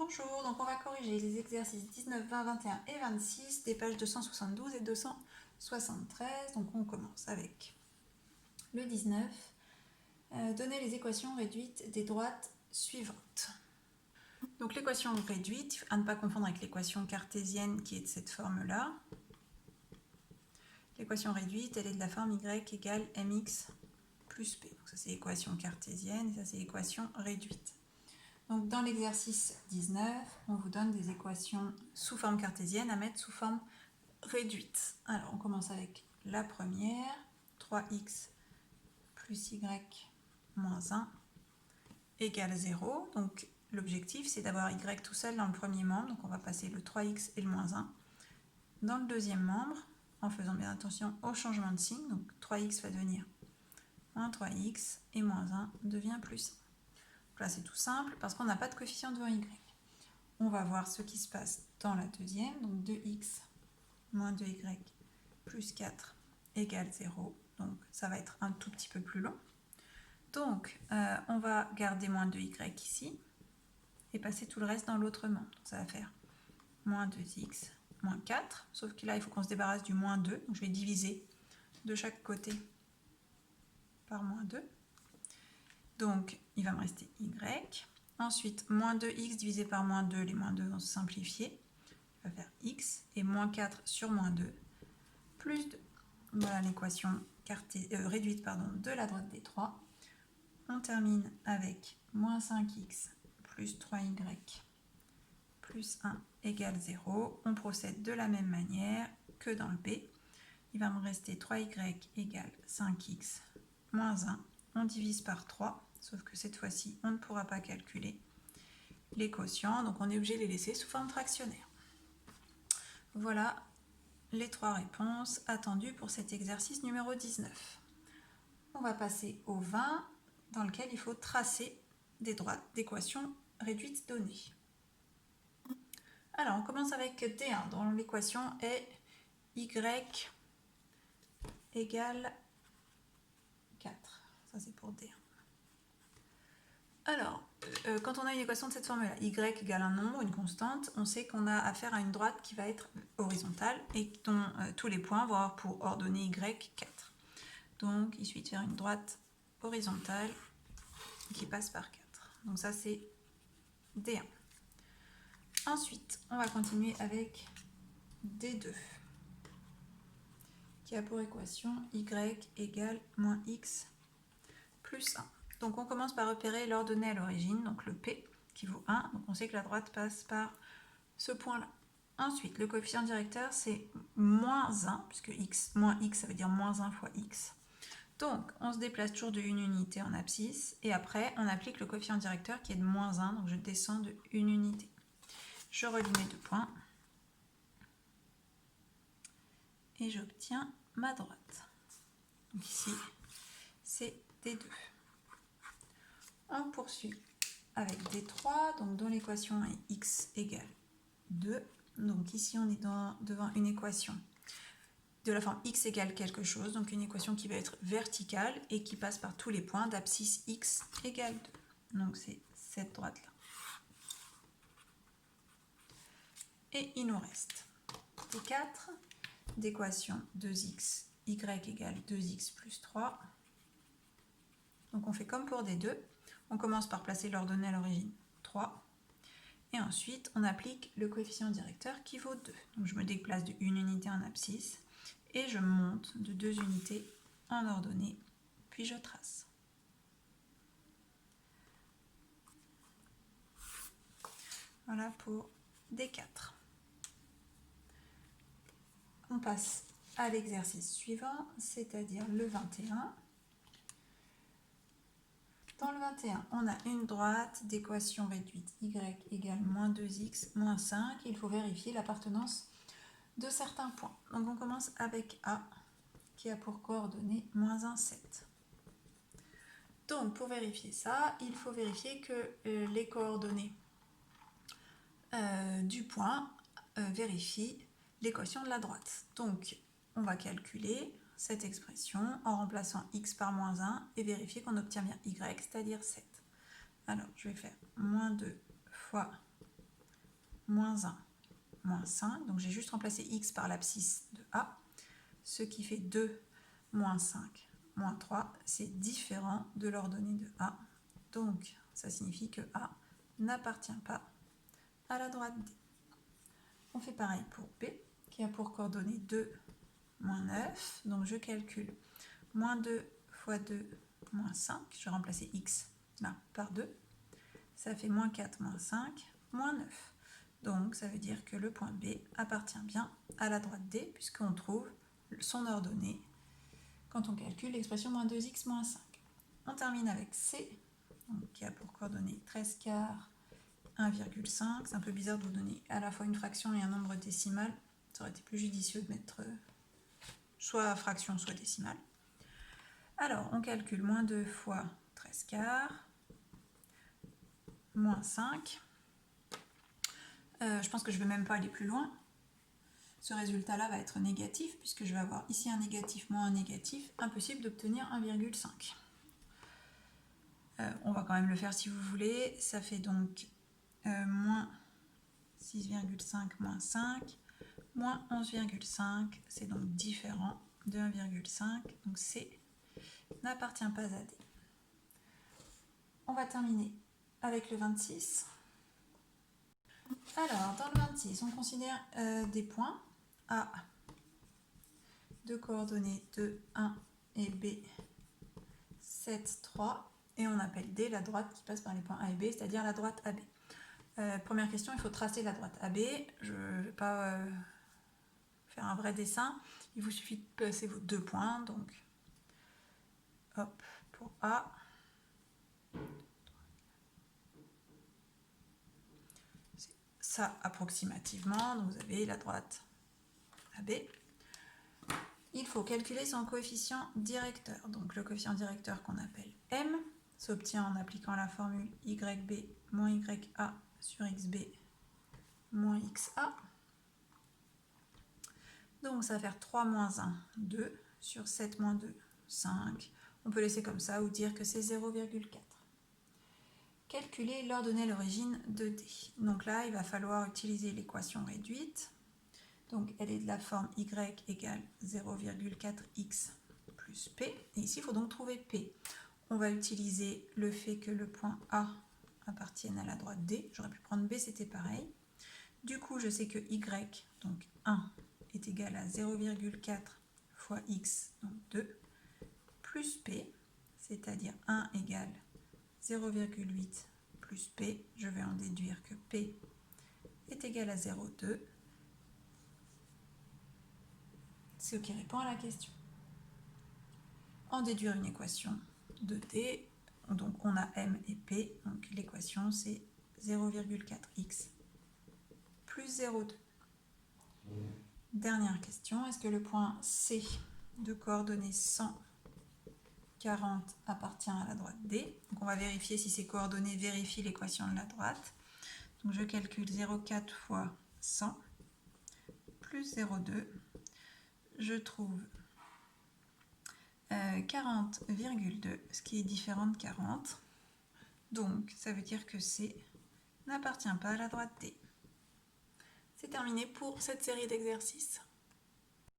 Bonjour, donc on va corriger les exercices 19, 20, 21 et 26 des pages 272 et 273. Donc on commence avec le 19. Donner les équations réduites des droites suivantes. Donc l'équation réduite, à ne pas confondre avec l'équation cartésienne qui est de cette forme-là. L'équation réduite, elle est de la forme y égale mx plus p. Donc ça c'est l'équation cartésienne et ça c'est l'équation réduite. Donc dans l'exercice 19, on vous donne des équations sous forme cartésienne à mettre sous forme réduite. Alors on commence avec la première, 3x plus y moins 1 égale 0. Donc l'objectif c'est d'avoir y tout seul dans le premier membre, donc on va passer le 3x et le moins 1 dans le deuxième membre, en faisant bien attention au changement de signe. Donc 3x va devenir moins 3x et moins 1 devient plus 1. Là c'est tout simple parce qu'on n'a pas de coefficient devant y. On va voir ce qui se passe dans la deuxième, donc 2x moins 2y plus 4 égale 0, donc ça va être un tout petit peu plus long. Donc on va garder moins 2y ici et passer tout le reste dans l'autre membre. Donc ça va faire moins 2x moins 4, sauf que là il faut qu'on se débarrasse du moins 2, donc je vais diviser de chaque côté par moins 2. Donc il va me rester y. Ensuite, moins 2x divisé par moins 2, les moins 2 vont se simplifier. On va faire x et moins 4 sur moins 2 plus 2. Voilà l'équation réduite de la droite des 3. On termine avec moins 5x plus 3y plus 1 égale 0. On procède de la même manière que dans le B. Il va me rester 3y égale 5x moins 1. On divise par 3, sauf que cette fois-ci, on ne pourra pas calculer les quotients, donc on est obligé de les laisser sous forme fractionnaire. Voilà les trois réponses attendues pour cet exercice numéro 19. On va passer au 20, dans lequel il faut tracer des droites d'équations réduites données. Alors, on commence avec D1, dont l'équation est y égale 4. Ça, c'est pour D1. Alors, quand on a une équation de cette forme-là, y égale un nombre, une constante, on sait qu'on a affaire à une droite qui va être horizontale et dont tous les points vont avoir pour ordonnée y 4. Donc, il suffit de faire une droite horizontale qui passe par 4. Donc ça, c'est D1. Ensuite, on va continuer avec D2, qui a pour équation y égale moins x plus 1. Donc on commence par repérer l'ordonnée à l'origine, donc le P qui vaut 1. Donc on sait que la droite passe par ce point-là. Ensuite, le coefficient directeur, c'est moins 1, puisque moins x, ça veut dire moins 1 fois x. Donc on se déplace toujours de une unité en abscisse, et après on applique le coefficient directeur qui est de moins 1, donc je descends de une unité. Je relie mes deux points, et j'obtiens ma droite. Donc ici, c'est D2. On poursuit avec D3, donc dont l'équation est x égale 2. Donc ici, on est devant une équation de la forme x égale quelque chose, donc une équation qui va être verticale et qui passe par tous les points d'abscisse x égale 2. Donc c'est cette droite-là. Et il nous reste D4, d'équation 2x, y égale 2x plus 3. Donc on fait comme pour D2. On commence par placer l'ordonnée à l'origine 3. Et ensuite, on applique le coefficient directeur qui vaut 2. Donc je me déplace de une unité en abscisse et je monte de 2 unités en ordonnée, puis je trace. Voilà pour D4. On passe à l'exercice suivant, c'est-à-dire le 21. Dans le 21, on a une droite d'équation réduite y égale moins 2x moins 5. Il faut vérifier l'appartenance de certains points. Donc on commence avec A, qui a pour coordonnée moins 1, 7. Donc pour vérifier ça, il faut vérifier que les coordonnées du point vérifient l'équation de la droite. Donc on va calculer cette expression en remplaçant x par moins 1 et vérifier qu'on obtient bien y, c'est-à-dire 7. Alors je vais faire moins 2 fois moins 1, moins 5. Donc j'ai juste remplacé x par l'abscisse de A, ce qui fait 2, moins 5, moins 3. C'est différent de l'ordonnée de A. Donc ça signifie que A n'appartient pas à la droite D. On fait pareil pour B, qui a pour coordonnées 2, moins 9. Donc je calcule moins 2 fois 2, moins 5. Je vais remplacer x là par 2. Ça fait moins 4, moins 5, moins 9. Donc ça veut dire que le point B appartient bien à la droite D, puisqu'on trouve son ordonnée quand on calcule l'expression moins 2x moins 5. On termine avec C, donc, qui a pour coordonnées 13 quarts, 1,5. C'est un peu bizarre de vous donner à la fois une fraction et un nombre décimal. Ça aurait été plus judicieux de mettre soit fraction, soit décimale. Alors, on calcule moins 2 fois 13 quarts, moins 5. Je pense que je ne vais même pas aller plus loin. Ce résultat-là va être négatif, puisque je vais avoir ici un négatif moins un négatif. Impossible d'obtenir 1,5. On va quand même le faire si vous voulez. Ça fait donc moins 6,5 moins 5, moins 11,5. C'est donc différent de 1,5. Donc C n'appartient pas à D. On va terminer avec le 26. Alors, dans le 26, on considère des points A de coordonnées 2, 1 et B, 7, 3. Et on appelle D la droite qui passe par les points A et B, c'est-à-dire la droite AB. Première question, il faut tracer la droite AB. Je ne vais pas faire un vrai dessin. Il vous suffit de placer vos 2 points. Donc, hop, pour A. C'est ça approximativement. Donc, vous avez la droite AB. Il faut calculer son coefficient directeur. Donc, le coefficient directeur qu'on appelle M s'obtient en appliquant la formule YB moins YA sur XB moins XA. Donc ça va faire 3 moins 1, 2, sur 7 moins 2, 5. On peut laisser comme ça ou dire que c'est 0,4. Calculer l'ordonnée à l'origine de D. Donc là, il va falloir utiliser l'équation réduite. Donc elle est de la forme Y égale 0,4x plus P. Et ici, il faut donc trouver P. On va utiliser le fait que le point A appartienne à la droite D. J'aurais pu prendre B, c'était pareil. Du coup, je sais que Y, donc 1, est égal à 0,4 fois x, donc 2, plus P, c'est-à-dire 1 égale 0,8 plus P. Je vais en déduire que P est égal à 0,2. C'est ce qui répond à la question. En déduire une équation de D, donc on a M et P, donc l'équation c'est 0,4x plus 0,2. Dernière question, est-ce que le point C de coordonnées 140 appartient à la droite D? Donc on va vérifier si ces coordonnées vérifient l'équation de la droite. Donc je calcule 0,4 fois 100 plus 0,2. Je trouve 40,2, ce qui est différent de 40. Donc ça veut dire que C n'appartient pas à la droite D. C'est terminé pour cette série d'exercices.